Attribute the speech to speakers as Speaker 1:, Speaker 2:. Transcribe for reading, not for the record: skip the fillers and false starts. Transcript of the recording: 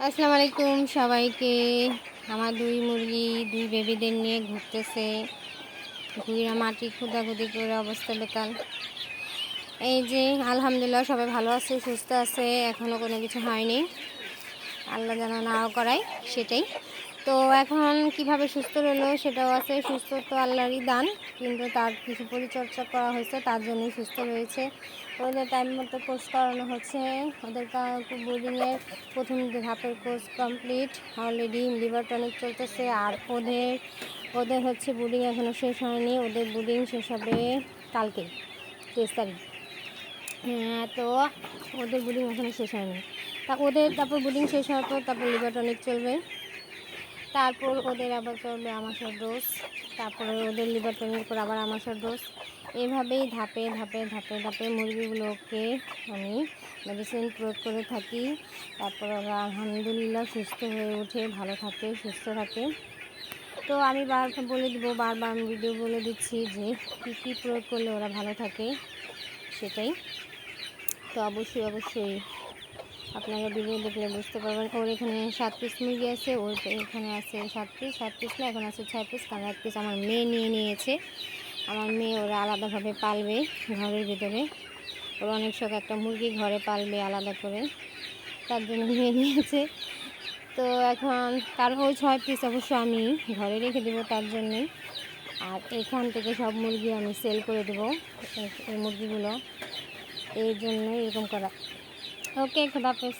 Speaker 1: আসসালামু আলাইকুম সবাইকে। আমার দুই মুরগি দুই বেবিদের নিয়ে ঘুরতেছে। ঘুইরা মাটি খুদাখুদি করে অবস্থা বেতাল। এই যে আলহামদুলিল্লাহ সবাই ভালো আছে, সুস্থ আছে, এখনও কোনো কিছু হয়নি। আল্লাহ যেন নাও করায় সেটাই। তো এখন কিভাবে সুস্থ রইলো সেটাও আছে। সুস্থ তো আল্লাহরই দান, কিন্তু তার কিছু পরিচর্যা করা হয়েছে, তার জন্যই সুস্থ রয়েছে। ওদের টাইম মতো কোর্স করানো হচ্ছে। ওদের বোর্ডিংয়ের প্রথম ধাপের course complete, already liver tonic চলতেছে। আর ওদের হচ্ছে বোর্ডিং এখনও শেষ হয়নি। ওদের বোর্ডিং শেষ হবে কালকে 23 তারিখ। তো ওদের বোর্ডিং এখনও শেষ হয়নি। তারপর বোর্ডিং শেষ হওয়ার পর তারপর লিভার টনিক চলবে। তারপর ওদের আবার চলবে আমাশার ডোজ। তারপরে ওদের লিভার টনিকের পর আবার আমাশার ডোজ। এভাবেই ধাপে ধাপে ধাপে ধাপে মুরগিগুলোকে আমি মেডিসিন প্রয়োগ করে থাকি। তারপর ওরা আলহামদুলিল্লাহ সুস্থ হয়ে ওঠে, ভালো থাকে, সুস্থ থাকে। তো আমি বারবার আমি ভিডিও বলে দিচ্ছি যে কী প্রয়োগ করলে ওরা ভালো থাকে সেটাই। তো অবশ্যই আপনারা ভিডিও দেখলে বুঝতে পারবেন। ওর এখানে 7 পিস মুরগি আছে, ওর এখানে আছে 7 পিস না, এখন আছে 6 পিস, কারণ 1 পিস আমার মেয়ে নিয়েছে। আমার মেয়ে ওরা আলাদাভাবে পালবে ঘরের ভিতরে। ওর অনেক শখ একটা মুরগি ঘরে পালবে আলাদা করে, তার জন্য নিয়েছে। তো এখন কারণ ওই 6 পিস অবশ্য আমি ঘরে রেখে দেবো তার জন্যই। আর এখান থেকে সব মুরগি আমি সেল করে দেবো, এই মুরগিগুলো, এই জন্যই এরকম করা। ওকে, খোদা হাফেজ।